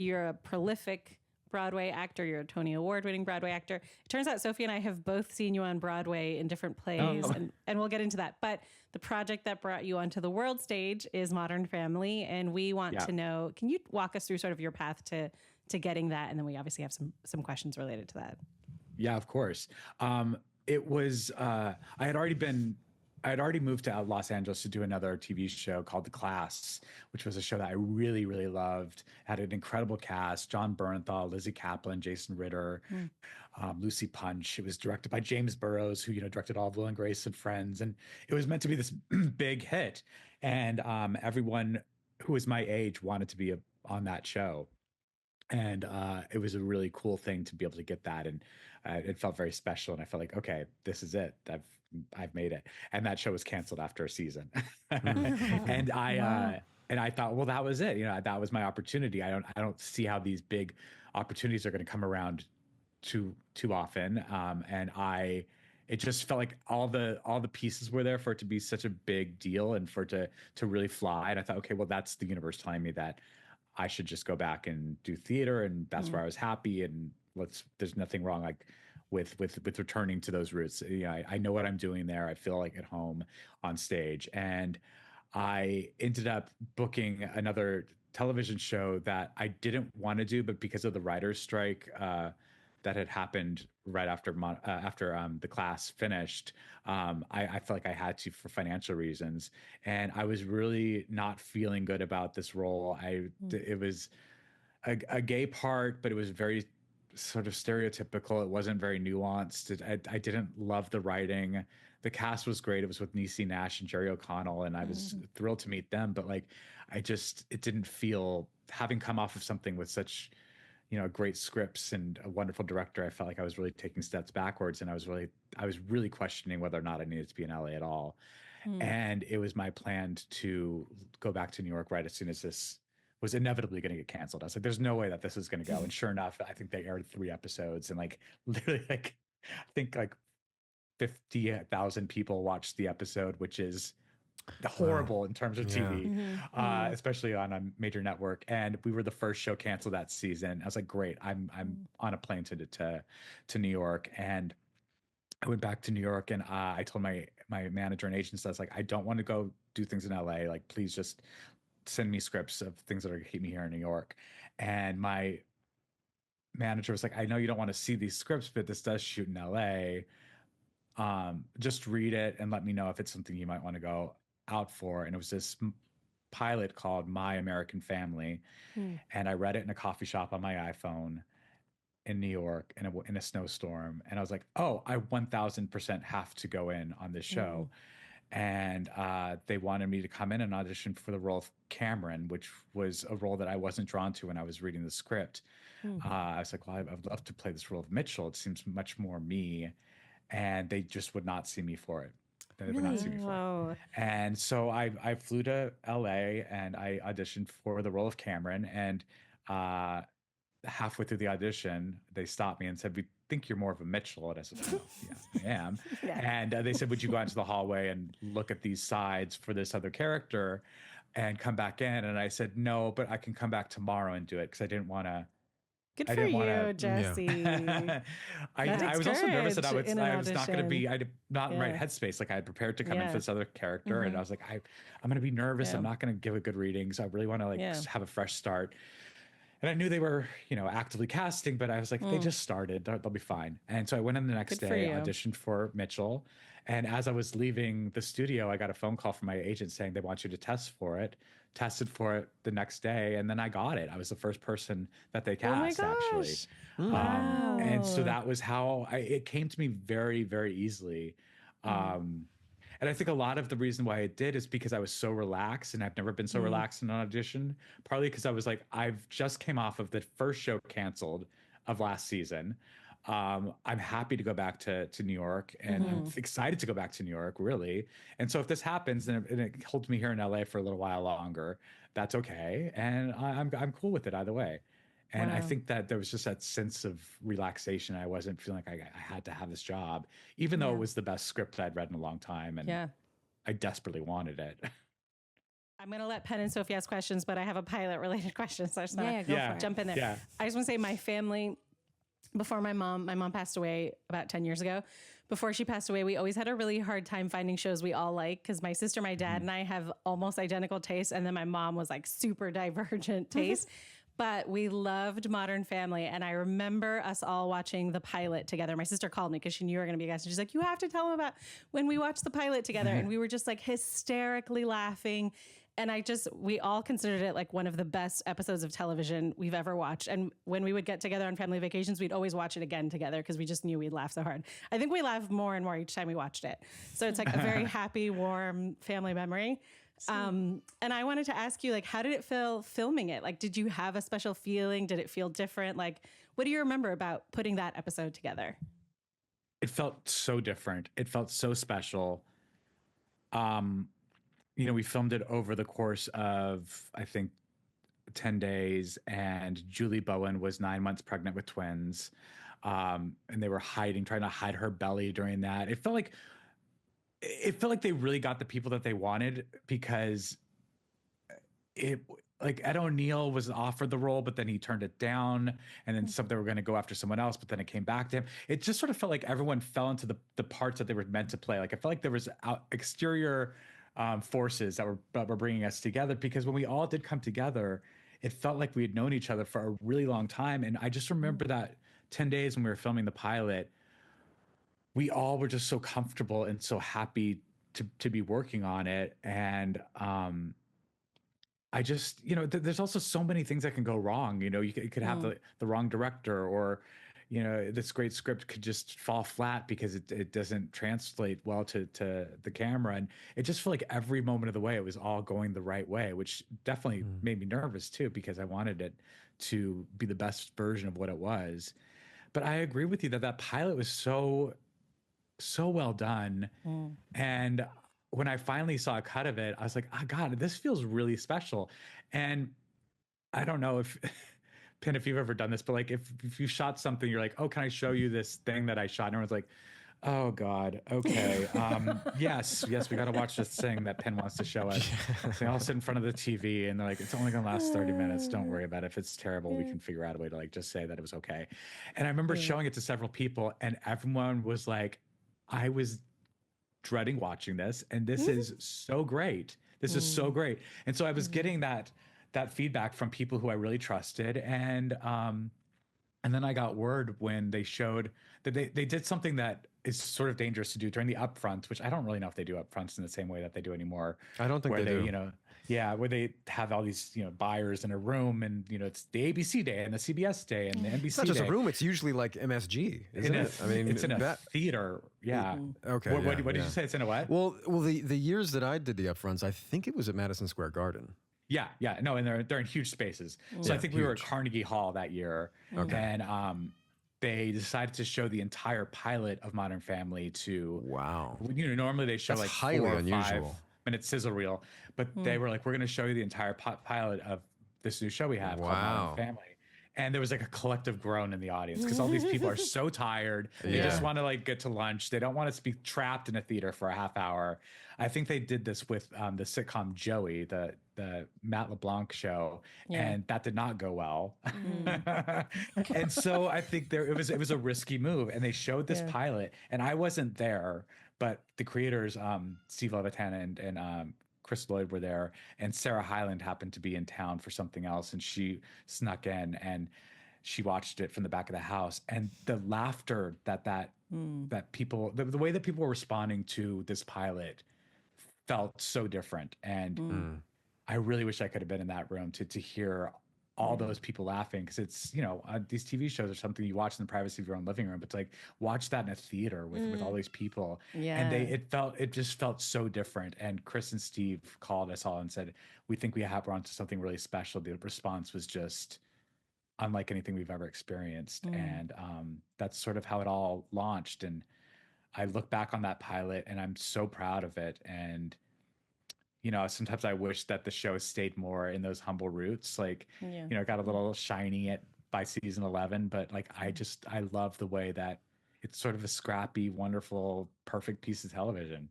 You're a prolific Broadway actor. You're a Tony Award-winning Broadway actor. It turns out Sophie and I have both seen you on Broadway in different plays, and we'll get into that. But the project that brought you onto the world stage is Modern Family, and we want to know, can you walk us through sort of your path to getting that? And then we obviously have some questions related to that. Yeah, of course. It was, I had already moved to Los Angeles to do another TV show called The Class, which was a show that I really, really loved. Had an incredible cast: John Bernthal, Lizzie Kaplan, Jason Ritter, Lucy Punch. It was directed by James Burrows, who, directed all of Will and Grace and Friends. And it was meant to be this big hit. And everyone who was my age wanted to be on that show. And it was a really cool thing to be able to get that, and it felt very special. And I felt like, okay, this is it. I've made it. And that show was canceled after a season. And I thought, well, that was it. That was my opportunity. I don't see how these big opportunities are going to come around too often. It just felt like all the pieces were there for it to be such a big deal and for it to really fly. And I thought, okay, well, that's the universe telling me that I should just go back and do theater, and that's where I was happy. And there's nothing wrong with returning to those roots. I know what I'm doing there. I feel like at home on stage. And I ended up booking another television show that I didn't want to do, but because of the writer's strike that had happened right after The Class finished, I felt like I had to, for financial reasons. And I was really not feeling good about this role. It was a gay part, but it was very sort of stereotypical. It wasn't very nuanced. I didn't love the writing. The cast was great. It was with Niecy Nash and Jerry O'Connell, and I was thrilled to meet them. But it didn't feel, having come off of something with such great scripts and a wonderful director, I felt like I was really taking steps backwards, and I was really questioning whether or not I needed to be in LA at all. And it was my plan to go back to New York right as soon as this was inevitably going to get canceled. I was like, there's no way that this is going to go. And sure enough, I think they aired 3 episodes, and literally I think 50,000 people watched the episode, which is horrible in terms of TV, especially on a major network. And we were the first show canceled that season. I was like, great, I'm on a plane to New York. And I went back to New York, and I told my manager and agents, I was like, I don't want to go do things in LA. Like, please just send me scripts of things that are going to keep me here in New York. And my manager was like, I know you don't want to see these scripts, but this does shoot in LA. Just read it and let me know if it's something you might want to go out for. And it was this pilot called My American Family. And I read it in a coffee shop on my iPhone in New York in a snowstorm. And I was like, oh, I 1000% have to go in on this show. And they wanted me to come in and audition for the role of Cameron, which was a role that I wasn't drawn to when I was reading the script. I was like, well, I'd love to play this role of Mitchell. It seems much more me. And they just would not see me for it. They would not see me for it. And so I flew to LA and I auditioned for the role of Cameron. And halfway through the audition, they stopped me and said, we think you're more of a Mitchell. And I said, oh, yeah, I am. And they said, would you go out to the hallway and look at these sides for this other character and come back in? And I said, no, but I can come back tomorrow and do it, because I didn't want to. Good for you, Jesse. I was also nervous that I was not going to be, not in the right headspace. Like, I had prepared to come in for this other character, and I was like, I'm going to be nervous. I'm not going to give a good reading. So I really want to have a fresh start. And I knew they were, actively casting, but I was like, they just started. They'll be fine. And so I went in the next day, auditioned for Mitchell. And as I was leaving the studio, I got a phone call from my agent saying they want you to test for it. Tested for it the next day, and then I got it. I was the first person that they cast, actually. Wow. And so that was how it came to me very, very easily. And I think a lot of the reason why it did is because I was so relaxed, and I've never been so relaxed in an audition. Partly because I was like, I've just came off of the first show canceled of last season. I'm happy to go back to New York, and I'm excited to go back to New York, really. And so if this happens and it holds me here in LA for a little while longer, that's okay. And I'm cool with it either way. And I think that there was just that sense of relaxation. I wasn't feeling like I had to have this job, even though it was the best script I'd read in a long time. And I desperately wanted it. I'm going to let Penn and Sophie ask questions, but I have a pilot related question. So I just want to jump in there. Yeah. I just want to say my family, before my mom passed away about 10 years ago. Before she passed away, we always had a really hard time finding shows we all like because my sister, my dad, and I have almost identical tastes. And then my mom was like super divergent taste. But we loved Modern Family. And I remember us all watching the pilot together. My sister called me because she knew we were going to be a guest. And she's like, you have to tell them about when we watched the pilot together. And we were just like hysterically laughing. And we all considered it like one of the best episodes of television we've ever watched. And when we would get together on family vacations, we'd always watch it again together because we just knew we'd laugh so hard. I think we laughed more and more each time we watched it. So it's like a very happy, warm family memory. And I wanted to ask you, like, how did it feel filming it? Like, did you have a special feeling? Did it feel different? Like, what do you remember about putting that episode together? It felt so different. It felt so special. We filmed it over the course of, I think, 10 days, and Julie Bowen was 9 months pregnant with twins. And they were trying to hide her belly during that. It felt like they really got the people that they wanted because Ed O'Neill was offered the role, but then he turned it down, and then they were going to go after someone else, but then it came back to him. It just sort of felt like everyone fell into the parts that they were meant to play. Like, I felt like there was exterior forces that were bringing us together, because when we all did come together, it felt like we had known each other for a really long time. And I just remember that 10 days when we were filming the pilot, we all were just so comfortable and so happy to be working on it. And I just, there's also so many things that can go wrong. You could have the wrong director, or, this great script could just fall flat because it doesn't translate well to the camera. And it just felt like every moment of the way, it was all going the right way, which definitely made me nervous too, because I wanted it to be the best version of what it was. But I agree with you that pilot was so well done. And when I finally saw a cut of it, I was like, oh God, this feels really special. And I don't know if Penn, if you've ever done this, but like if you shot something, you're like, oh, can I show you this thing that I shot? And everyone's like, oh God, okay. Yes, we got to watch this thing that Penn wants to show us. So they all sit in front of the TV and they're like, it's only gonna last 30 minutes. Don't worry about it. If it's terrible, we can figure out a way to like just say that it was okay. And I remember showing it to several people, and everyone was like, I was dreading watching this, and this is so great. This is so great. And so I was getting that feedback from people who I really trusted. And then I got word when they showed that they did something that is sort of dangerous to do during the upfronts, which I don't really know if they do upfronts in the same way that they do anymore. I don't think they do. Where they have all these, buyers in a room, and, it's the ABC day and the CBS day and the NBC day. It's not just a room. It's usually like MSG, isn't it? I mean, it's in a theater. Yeah. Okay. What did you say? It's in a what? Well, the years that I did the upfronts, I think it was at Madison Square Garden. Yeah. No, and they're in huge spaces. So I think we were at Carnegie Hall that year. Okay. And they decided to show the entire pilot of Modern Family to. Wow. Normally they show That's like highly 4 or unusual. 5-minute sizzle reel, but they were like, we're going to show you the entire pilot of this new show we have called Modern Family. And there was like a collective groan in the audience because all these people are so tired. They just want to like get to lunch. They don't want to be trapped in a theater for a half hour. I think they did this with the sitcom Joey, the Matt LeBlanc show, and that did not go well. And so I think it was a risky move. And they showed this pilot, and I wasn't there, but the creators, Steve Levitan and Chris Lloyd were there, and Sarah Hyland happened to be in town for something else, and she snuck in and she watched it from the back of the house. And the laughter that people, the way that people were responding to this pilot felt so different. And I really wish I could have been in that room to hear all those people laughing, because it's, these TV shows are something you watch in the privacy of your own living room, but to like watch that in a theater with all these people. And it just felt so different. And Chris and Steve called us all and said, we think we're onto something really special. The response was just unlike anything we've ever experienced. And that's sort of how it all launched. And I look back on that pilot and I'm so proud of it. And sometimes I wish that the show stayed more in those humble roots. Like, it got a little shiny by season 11, but like, I love the way that it's sort of a scrappy, wonderful, perfect piece of television.